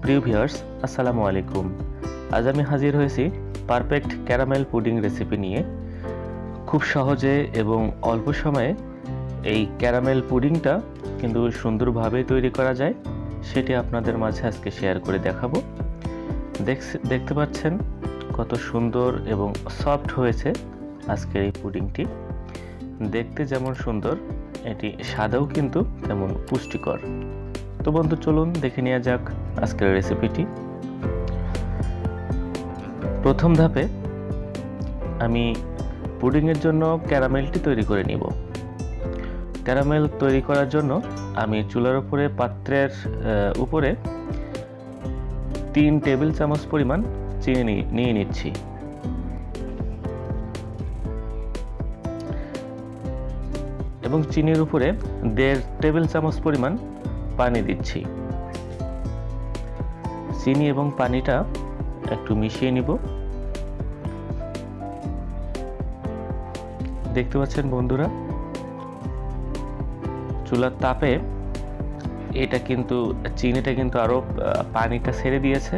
প্রিয় ভিউয়ার্স, আসসালামু আলাইকুম। আজ আমি হাজির হয়েছি পারফেক্ট ক্যারামেল পুডিং রেসিপি নিয়ে। খুব সহজে এবং অল্প সময়ে এই ক্যারামেল পুডিংটা কিন্তু সুন্দরভাবে তৈরি করা যায়, সেটি আপনাদের মাঝে আজকে শেয়ার করে দেখাবো। দেখতে পাচ্ছেন কত সুন্দর এবং সফট হয়েছে আজকের এই পুডিংটি। দেখতে যেমন সুন্দর, এটি স্বাদেও কিন্তু তেমন পুষ্টিকর। তো বন্ধু, চলুন দেখে নেওয়া যাক আজকের রেসিপিটি। প্রথম ধাপে আমি পুডিংয়ের জন্য ক্যারামেলটি তৈরি করে নিব। ক্যারামেল তৈরি করার জন্য আমি চুলার উপরে পাত্রের উপরে 3 টেবিল চামচ পরিমাণ চিনি নিয়ে নিচ্ছি। এবং চিনির উপরে 1.5 টেবিল চামচ পরিমাণ পানি দিচ্ছি। চিনি এবং পানিটা একটু মিশিয়ে নিব। দেখতে পাচ্ছেন বন্ধুরা, চুলার তাপে চিনিটা কিন্তু আরো পানিটা ছেড়ে দিয়েছে।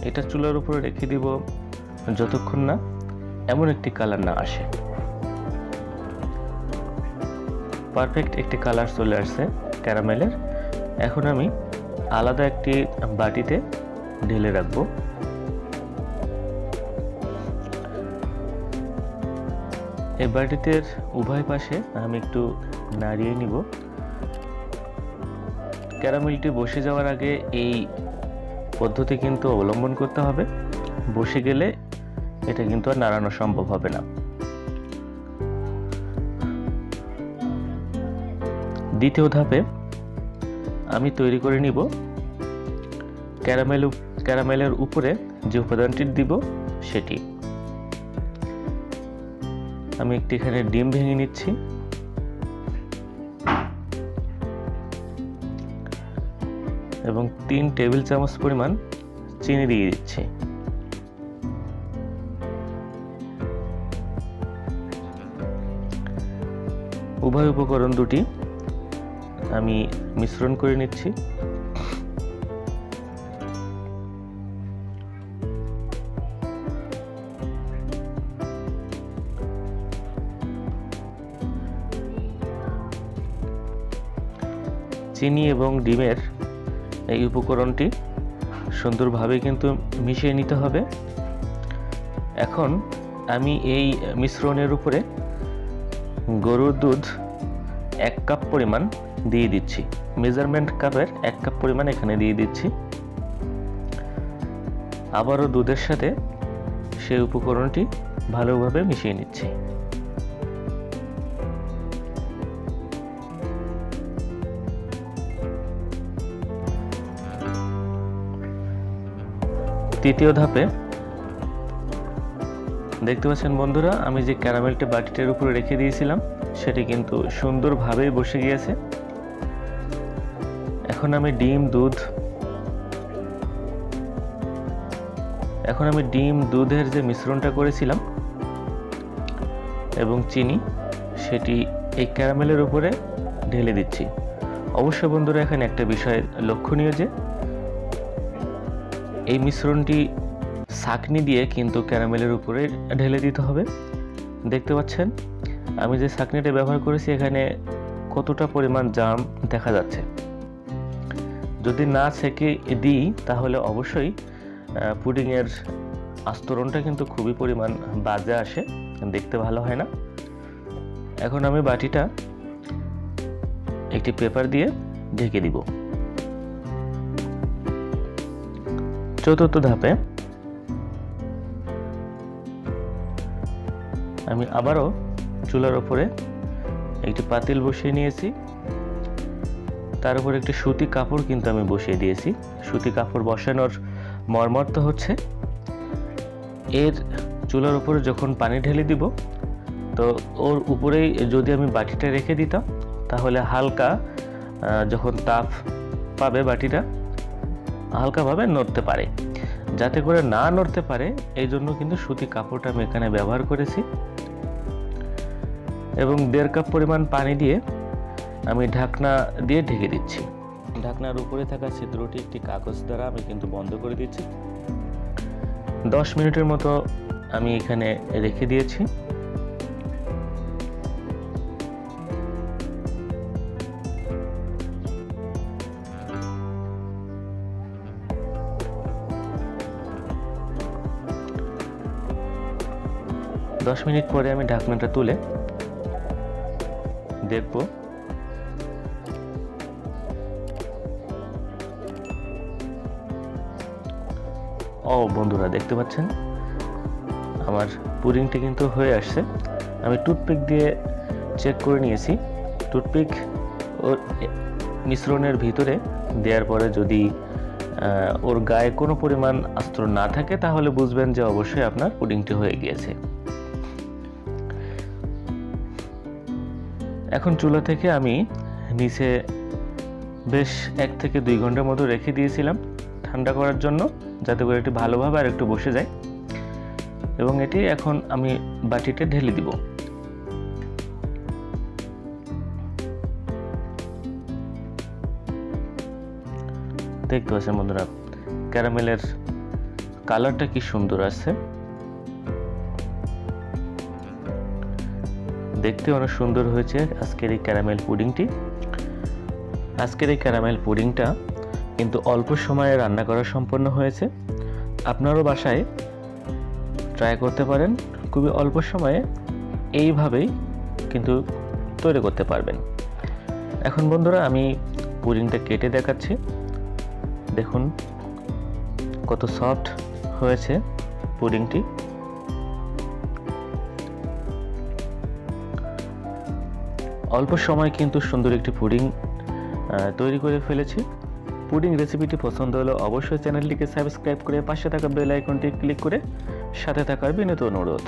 এটা চুলার উপরে রেখে দিব যতক্ষণ না এমন একটি কালার না আসে। পারফেক্ট একটি কালার চলে আসছে ক্যারামেলের। এখন আমি আলাদা একটি বাটিতে ঢেলে রাখবো। এই বাটিতে উভয় পাশে আমি একটু নাড়িয়ে নিব। ক্যারামেলটি বসে যাওয়ার আগে এই পদ্ধতি কিন্তু অবলম্বন করতে হবে, বসে গেলে এটা কিন্তু আর নাড়ানো সম্ভব হবে না। দ্বিতীয় ধাপে আমি তৈরি করে নিব ক্যারামেলের উপরে যে উপাদানটি দিব সেটি। আমি একটি এখানে ডিম ভেঙে নিচ্ছি এবং 3 টেবিল চামচ পরিমাণ চিনি দিয়ে দিচ্ছি। উভয় উপকরণ দুটি আমি মিশ্রণ করে নিচ্ছি। চিনি এবং ডিমের এই উপকরণটি সুন্দরভাবে কিন্তু মিশিয়ে নিতে হবে। এখন আমি এই মিশ্রণের উপরে গরুর দুধ 1 কাপ পরিমাণ দিয়ে দিচ্ছি। মেজারমেন্ট কাপের 1 কাপ পরিমাণ এখানে দিয়ে দিচ্ছি। আবারও দুধের সাথে সেই উপকরণটি ভালোভাবে মিশিয়ে নিচ্ছি। তৃতীয় ধাপে দেখতে পাচ্ছেন বন্ধুরা, আমি যে ক্যারামেলটি বাটিটার উপরে রেখে দিয়েছিলাম সেটি কিন্তু সুন্দরভাবে বসে গিয়েছে। এখন আমি ডিম দুধের যে মিশ্রণটা করেছিলাম এবং চিনি, সেটি এই ক্যারামেলের উপরে ঢেলে দিচ্ছি। অবশ্য বন্ধুরা, এখানে একটা বিষয় লক্ষণীয় যে এই মিশ্রণটি ছাঁকনি দিয়ে কিন্তু ক্যারামেলের উপরে ঢেলে দিতে হবে। দেখতে পাচ্ছেন আমি যে ছাঁকনিটা ব্যবহার করেছি এখানে কতটা পরিমাণ জাম দেখা যাচ্ছে। যদি না ছেঁকে দিই তাহলে অবশ্যই পুডিংয়ের আস্তরণটা কিন্তু খুবই পরিমাণ বাজে আসে, দেখতে ভালো হয় না। এখন আমি বাটিটা একটি পেপার দিয়ে ঢেকে দিব। চতুর্থ ধাপে আমি আবারও চুলার উপরে একটি পাতিল বসিয়ে নিয়েছি। তার উপর একটি সুতি কাপড় কিন্তু আমি বসিয়ে দিয়েছি। সুতি কাপড় বসানোর মর্মার্থ হচ্ছে এর চুলার উপরে যখন পানি ঢেলে দিব তো ওর উপরেই যদি আমি বাটিটা রেখে দিতাম তাহলে হালকা যখন তাপ পাবে বাটিটা হালকাভাবে নড়তে পারে। যাতে করে না নড়তে পারে এই জন্য কিন্তু সুতি কাপড়টা আমি এখানে ব্যবহার করেছি। এবং 1.5 কাপ পরিমাণ পানি দিয়ে আমি ঢাকনা দিয়ে ঢেকে দিচ্ছি। ঢাকনার উপরে থাকা ছিদ্রটি একটি কাগজ দ্বারা আমি কিন্তু বন্ধ করে দিচ্ছি। 10 মিনিটের মতো আমি এখানে রেখে দিয়েছি। দশ মিনিট পরে আমি ঢাকনাটা তুলে দেখব বন্ধুরা, দেখতে পাচ্ছেন আমার পুডিংটি কিন্তু হয়ে আসছে। আমি টুথপিক দিয়ে চেক করে নিয়েছি। টুথপিক ওর মিশ্রণের ভিতরে দেওয়ার পরে যদি ওর গায়ে কোনো পরিমাণ আস্তরণ না থাকে তাহলে বুঝবেন যে অবশ্যই আপনার পুডিংটি হয়ে গিয়েছে। এখন চুলা থেকে আমি নিচে বেশ 1 থেকে 2 ঘন্টার মতো রেখে দিয়েছিলাম ঠান্ডা করার জন্য, যাতে করে এটি ভালোভাবে আর একটু বসে যায়। এবং এটি এখন আমি বাটিতে ঢেলে দিব। দেখতে পাচ্ছেন বন্ধুরা, ক্যারামেলের কালারটা কি সুন্দর আসছে, দেখতে অনেক সুন্দর হয়েছে আজকের এই ক্যারামেল পুডিংটি। আজকের এই ক্যারামেল পুডিংটা কিন্তু অল্প সময়ে রান্না করা সম্পন্ন হয়েছে। আপনারও বাসায় ট্রাই করতে পারেন, খুবই অল্প সময়ে এইভাবেই কিন্তু তৈরি করতে পারবেন। এখন বন্ধুরা আমি পুডিংটা কেটে দেখাচ্ছি। দেখুন কত সফট হয়েছে পুডিংটি। অল্প সময় কিন্তু সুন্দর একটি পুডিং তৈরি করে ফেলেছি। পুডিং রেসিপিটি পছন্দ হলে অবশ্যই চ্যানেলটিকে সাবস্ক্রাইব করে পাশে থাকা বেল আইকনটি ক্লিক করে সাথে থাকার বিনীত অনুরোধ।